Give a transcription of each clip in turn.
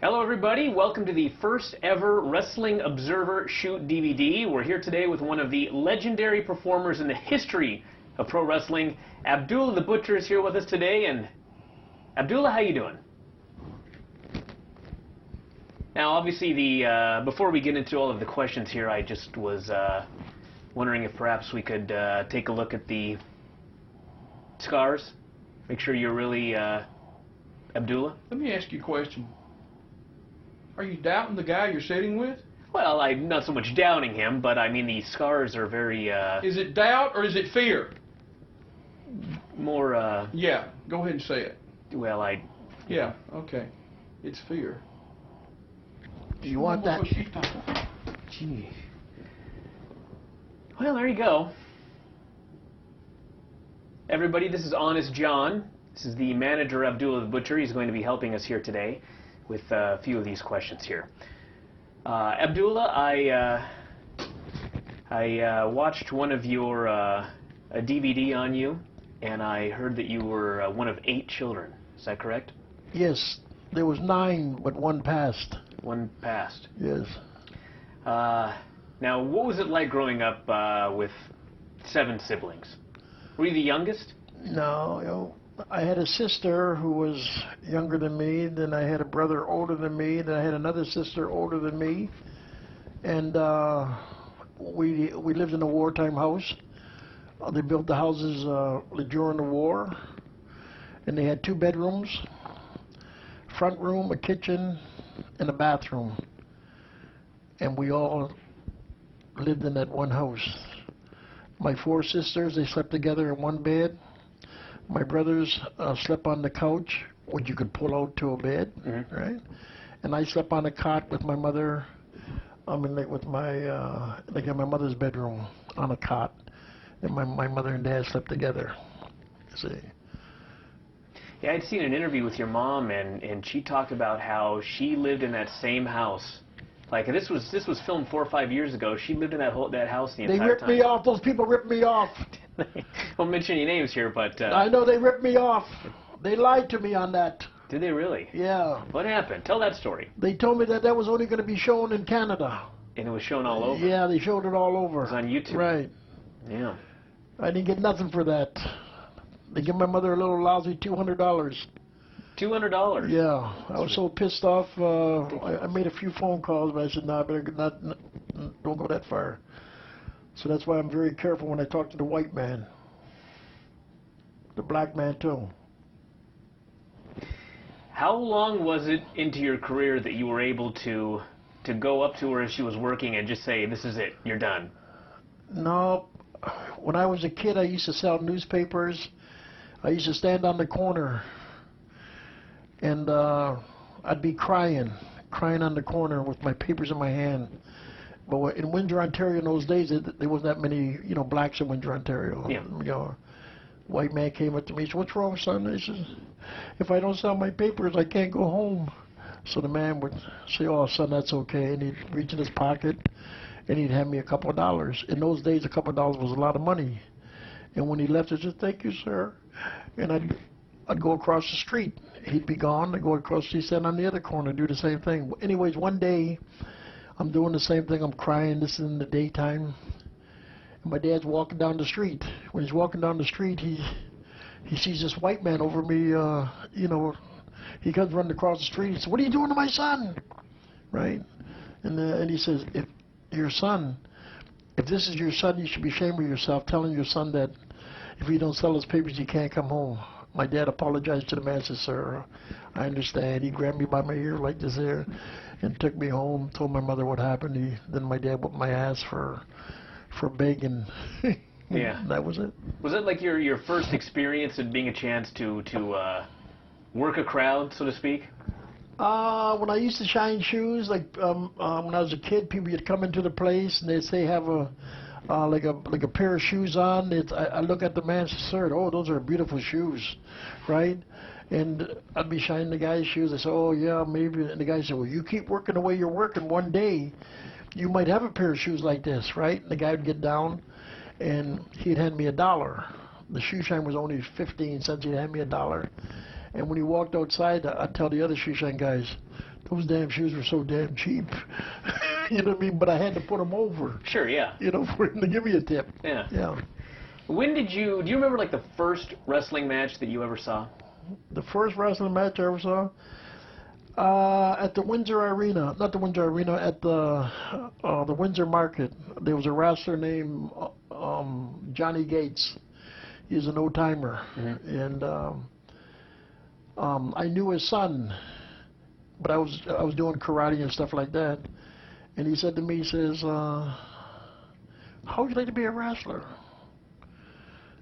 Hello everybody, welcome to the first ever Wrestling Observer Shoot DVD. We're here today with one of the legendary performers in the history of pro wrestling. Abdullah the Butcher is here with us today, and Abdullah, how you doing? Now obviously before we get into all of the questions here, I just was wondering if perhaps we could take a look at the scars, make sure you're really Abdullah. Let me ask you a question. Are you doubting the guy you're sitting with? Well, I'm not so much doubting him, but I mean the scars are very... Is it doubt or is it fear? More, Yeah, go ahead and say it. Well, Yeah, okay. It's fear. Do you want that? Gee. Well, there you go. Everybody, this is Honest John. This is the manager, Abdullah the Butcher. He's going to be helping us here today with a few of these questions here. Abdullah, I watched one of your a DVD on you, and I heard that you were one of 8 children. Is that correct? Yes, there was 9, but 1 passed. 1 passed. Yes. Now, what was it like growing up with 7 siblings? Were you the youngest? No, I had a sister who was younger than me, then I had a brother older than me, then I had another sister older than me, and we lived in a wartime house. They built the houses during the war, and they had 2 bedrooms, front room, a kitchen, and a bathroom, and we all lived in that one house. My 4 sisters, they slept together in 1 bed. My brothers slept on the couch, which you could pull out to a bed, right? And I slept on a cot with my mother. I mean, like with my, like in my mother's bedroom on a cot, and my mother and dad slept together. See? Yeah, I'd seen an interview with your mom, and she talked about how she lived in that same house. Like this was filmed 4 or 5 years ago. She lived in that house the entire time. They ripped me off. Those people ripped me off. Won't mention any names here, but I know they ripped me off. They lied to me on that. Did they really? Yeah. What happened? Tell that story. They told me that was only going to be shown in Canada. And it was shown all over. Yeah, they showed it all over. It was on YouTube. Right. Yeah. I didn't get nothing for that. They give my mother a little lousy $200. $200. Yeah, I was so pissed off. I made a few phone calls, but I said, "No, I better don't go that far." So that's why I'm very careful when I talk to the white man, the black man too. How long was it into your career that you were able to go up to her as she was working and just say, "This is it, you're done"? No, when I was a kid, I used to sell newspapers. I used to stand on the corner, and I'd be crying on the corner with my papers in my hand. But in Windsor, Ontario, in those days, there wasn't that many, blacks in Windsor, Ontario. Yeah. White man came up to me. He said, "What's wrong, son?" I said, "If I don't sell my papers, I can't go home." So the man would say, "Oh, son, that's okay," and he'd reach in his pocket, and he'd hand me a couple of dollars. In those days, a couple of dollars was a lot of money. And when he left, I said, "Thank you, sir." And I'd go across the street. He'd be gone. I'd go across the street, stand on the other corner, do the same thing. Anyways, one day, I'm doing the same thing. I'm crying. This is in the daytime. And my dad's walking down the street. When he's walking down the street, he sees this white man over me, he comes running across the street. He says, "What are you doing to my son?" Right? And he says, if this is your son, you should be ashamed of yourself, telling your son that if he don't sell his papers, he can't come home. My dad apologized to the man and said, "Sir, I understand." He grabbed me by my ear like this here and took me home, told my mother what happened. Then my dad whooped my ass for begging. Yeah. That was it. Was it like your first experience in being a chance to work a crowd, so to speak? When I used to shine shoes, like when I was a kid, people would come into the place and they'd say have like a pair of shoes on. I look at the man and say, "Sir, oh, those are beautiful shoes," right? And I'd be shining the guy's shoes. I say, "Oh yeah, maybe." And the guy said, "Well, you keep working the way you're working. One day, you might have a pair of shoes like this, right?" And the guy would get down, and he'd hand me $1. The shoe shine was only 15 cents. He'd hand me $1. And when he walked outside, I'd tell the other shoe shine guys, those damn shoes were so damn cheap. You know what I mean? But I had to put them over. Sure, yeah. You know, for him to give me a tip. Yeah. Yeah. When did you, do you remember like the first wrestling match that you ever saw? The first wrestling match I ever saw? At the Windsor Arena. Not the Windsor Arena, at the Windsor Market. There was a wrestler named Johnny Gates. He's an old-timer. Mm-hmm. And I knew his son, but I was doing karate and stuff like that. And he said to me, he says, how would you like to be a wrestler?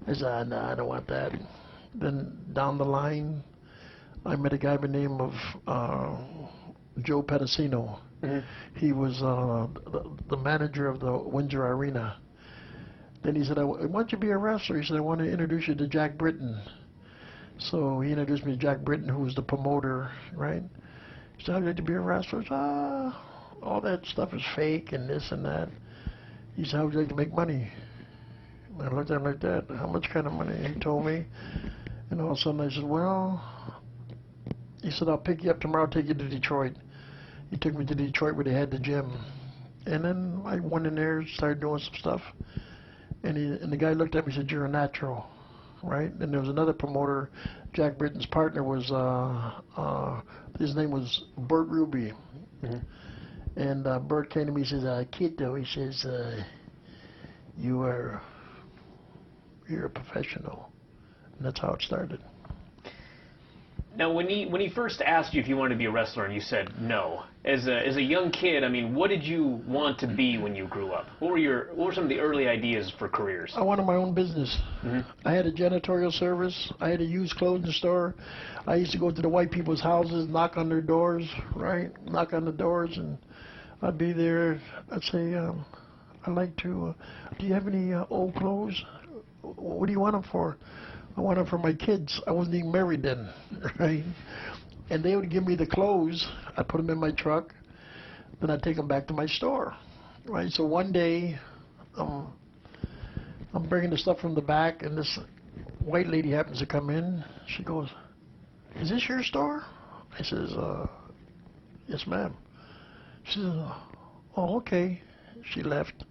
I said, no, I don't want that. Then down the line, I met a guy by the name of Joe Pedicino. Mm-hmm. He was the manager of the Windsor Arena. Then he said, why don't you be a wrestler? He said, I want to introduce you to Jack Britton. So he introduced me to Jack Britton, who was the promoter, right? He said, how would you like to be a wrestler? I said, all that stuff is fake and this and that. He said, how would you like to make money? And I looked at him like that. How much kind of money? He told me. And all of a sudden I said, well, he said, I'll pick you up tomorrow, take you to Detroit. He took me to Detroit where they had the gym. And then I went in there, started doing some stuff. And the guy looked at me and said, you're a natural, right? And there was another promoter. Jack Britton's partner was, his name was Bert Ruby. Mm-hmm. And Bert came to me and says, Kiddo, he says, you're a professional. And that's how it started. Now, when he first asked you if you wanted to be a wrestler and you said no, as a young kid, I mean, what did you want to be when you grew up? What were some of the early ideas for careers? I wanted my own business. Mm-hmm. I had a janitorial service. I had a used clothing store. I used to go to the white people's houses, knock on their doors, right? Knock on the doors, and I'd be there. I'd say, I'd like to, do you have any old clothes? What do you want them for? I want them for my kids. I wasn't even married then, right? And they would give me the clothes. I'd put them in my truck. Then I'd take them back to my store, right? So one day, I'm bringing the stuff from the back, and this white lady happens to come in. She goes, is this your store? I says, yes, ma'am. She says, oh, okay. She left.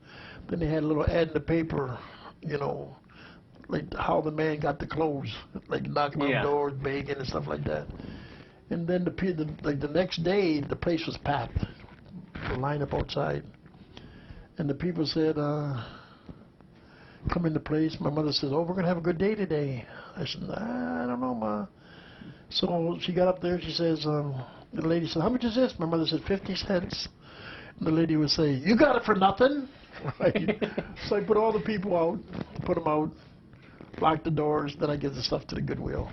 Then they had a little ad in the paper, you know, like how the man got the clothes, like knocking on doors, begging and stuff like that. And then the next day, the place was packed, the line up outside. And the people said, come in the place. My mother says, oh, we're going to have a good day today. I said, I don't know, Ma. So she got up there, she says, the lady said, how much is this? My mother said, 50 cents. And the lady would say, you got it for nothing? Right? So I put all the people out, put them out, locked the doors, then I give the stuff to the Goodwill.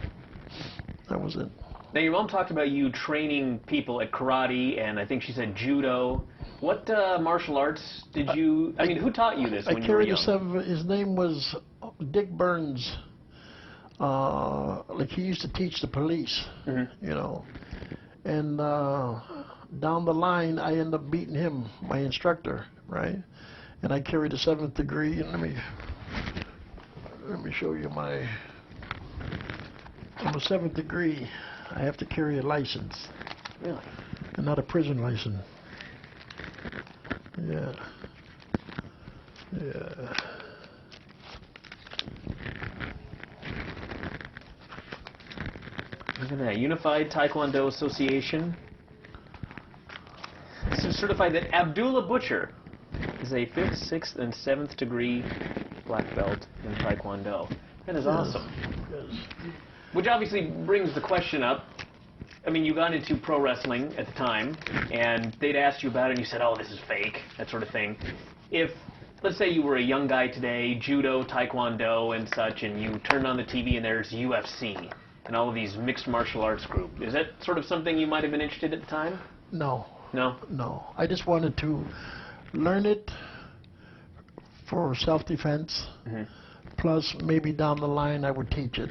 That was it. Now, your mom talked about you training people at karate, and I think she said judo. What martial arts did you, I mean, who taught you this when you were young? His name was Dick Burns. Like he used to teach the police, mm-hmm. you know. And down the line, I ended up beating him, my instructor, right? And I carried a 7th degree, and let me show you I'm a 7th degree. I have to carry a license. Really? And not a prison license. Yeah. Yeah. Look at that. Unified Taekwondo Association. This is certified that Abdullah Butcher is a 5th, 6th, and 7th degree black belt in Taekwondo. That is awesome. Yes. Which obviously brings the question up. I mean, you got into pro wrestling at the time, and they'd asked you about it, and you said, oh, this is fake, that sort of thing. If, let's say you were a young guy today, judo, taekwondo, and such, and you turned on the TV and there's UFC and all of these mixed martial arts groups, is that sort of something you might have been interested in at the time? No. No? No. I just wanted to learn it for self-defense, mm-hmm. plus maybe down the line I would teach it.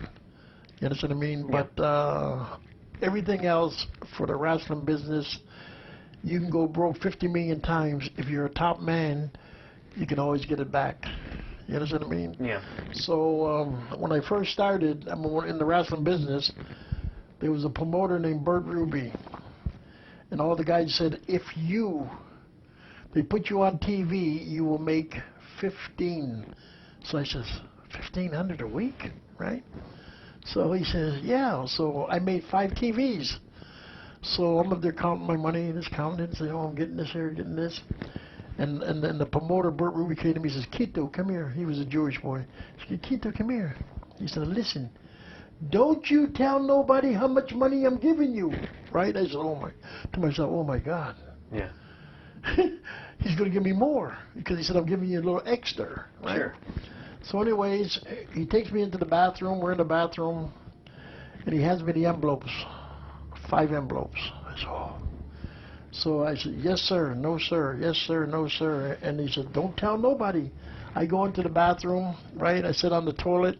You understand what I mean? Yeah. But everything else for the wrestling business, you can go broke 50 million times. If you're a top man, you can always get it back. You understand what I mean? Yeah. So when I first started, in the wrestling business, there was a promoter named Bert Ruby. And all the guys said, if they put you on TV, you will make 15. So I says, 1,500 a week, right? So he says, yeah. So I made 5 TVs. So I'm up there counting my money, just counting it, saying, oh, I'm getting this here, getting this. And then the promoter, Bert Ruby, came to me and says, Quito, come here. He was a Jewish boy. He said, Quito, come here. He said, listen, don't you tell nobody how much money I'm giving you. Right? I said, to myself, oh my God. Yeah. He's going to give me more. Because he said, I'm giving you a little extra. Right? Sure. So anyways, he takes me into the bathroom. We're in the bathroom. And he hands me the envelopes. 5 envelopes. I said, oh. So I said, yes, sir, no, sir, yes, sir, no, sir. And he said, don't tell nobody. I go into the bathroom, right? I sit on the toilet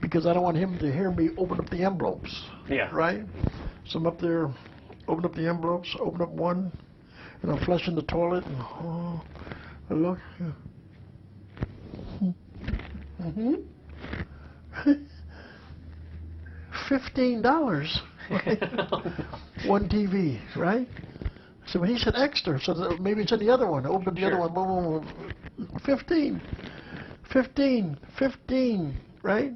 because I don't want him to hear me open up the envelopes. Yeah. Right? So I'm up there, open up the envelopes, open up one, and I'm flushing the toilet, and I look. $15. One TV, right? So when he said extra, so maybe it's in the other one. I opened the other one, boom, boom, boom. 15, 15, 15, right?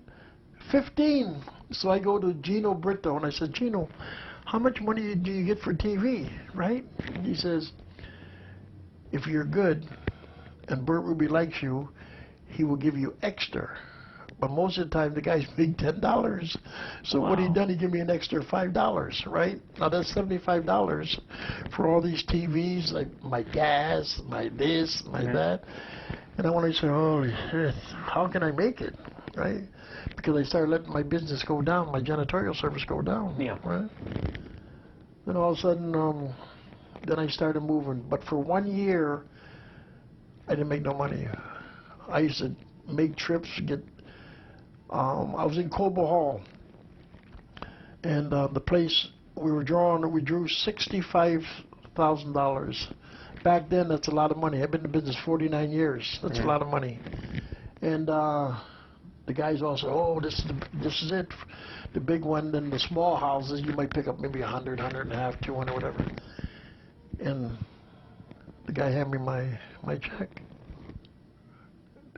15. So I go to Gino Brito and I said, Gino, how much money do you get for TV, right? And he says, if you're good and Bert Ruby likes you, he will give you extra. But most of the time, the guys make $10. So what he done, he gave me an extra $5, right? Now that's $75 for all these TVs, like my gas, my this, my that. And I want to say, holy shit, how can I make it, right? Because I started letting my business go down, my janitorial service go down, right? Then all of a sudden, then I started moving. But for 1 year, I didn't make no money. I used to make trips, I was in Cobo Hall, and the place we drew $65,000. Back then, that's a lot of money. I've been in business 49 years. That's a lot of money. And the guys all said, "Oh, this is it, the big one." Then the small houses, you might pick up maybe 100, 150, 200, whatever. And the guy handed me my check.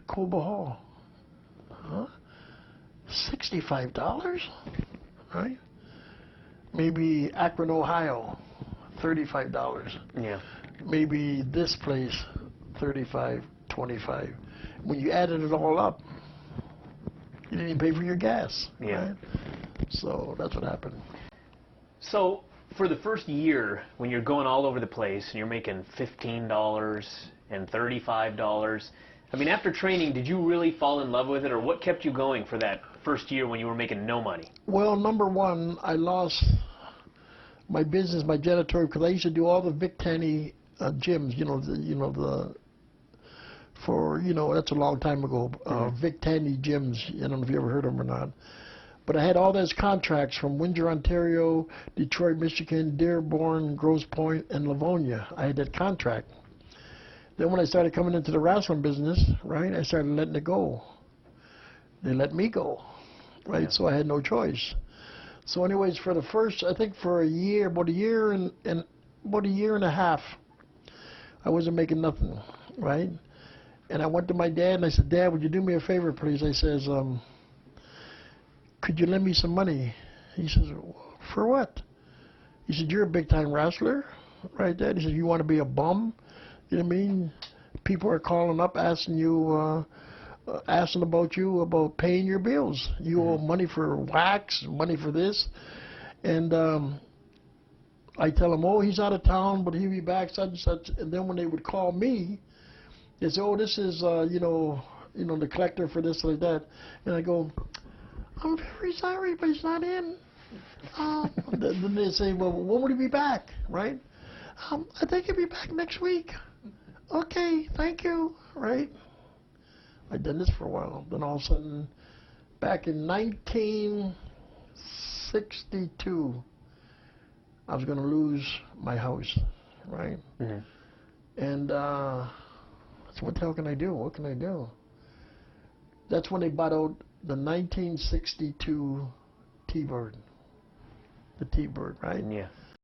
Cobo Hall, huh? $65, right? Maybe Akron, Ohio, $35. Yeah. Maybe this place, 35, 25. When you added it all up, you didn't even pay for your gas. Yeah. Right? So that's what happened. So for the first year, when you're going all over the place and you're making $15 and $35, I mean, after training, did you really fall in love with it, or what kept you going for that first year when you were making no money? Well, number one, I lost my business, my janitorial, because I used to do all the Vic Tanny gyms. That's a long time ago. Vic Tanny gyms. I don't know if you ever heard of them or not. But I had all those contracts from Windsor, Ontario, Detroit, Michigan, Dearborn, Grosse Pointe, and Livonia. I had that contract. Then when I started coming into the wrestling business, right, I started letting it go. They let me go, right? Yeah. So I had no choice. So anyways, for the first, I think for a year, about a year and a half, I wasn't making nothing, right? And I went to my dad and I said, Dad, would you do me a favor, please? I says, could you lend me some money? He says, for what? He said, you're a big-time wrestler, right, Dad? He said, you want to be a bum? You know what I mean? People are calling up asking you, asking about you, about paying your bills. You owe money for wax, money for this. And I tell them, oh, he's out of town, but he'll be back, such and such. And then when they would call me, they say, oh, this is, the collector for this, like that. And I go, I'm very sorry, but he's not in. Then they say, well, when will he be back, right? I think he'll be back next week. Okay, thank you, right? I'd done this for a while. Then all of a sudden, back in 1962, I was going to lose my house, right? Mm-hmm. And so what the hell can I do? What can I do? That's when they bought out the 1962 T-Bird. The T-Bird, right? Yeah.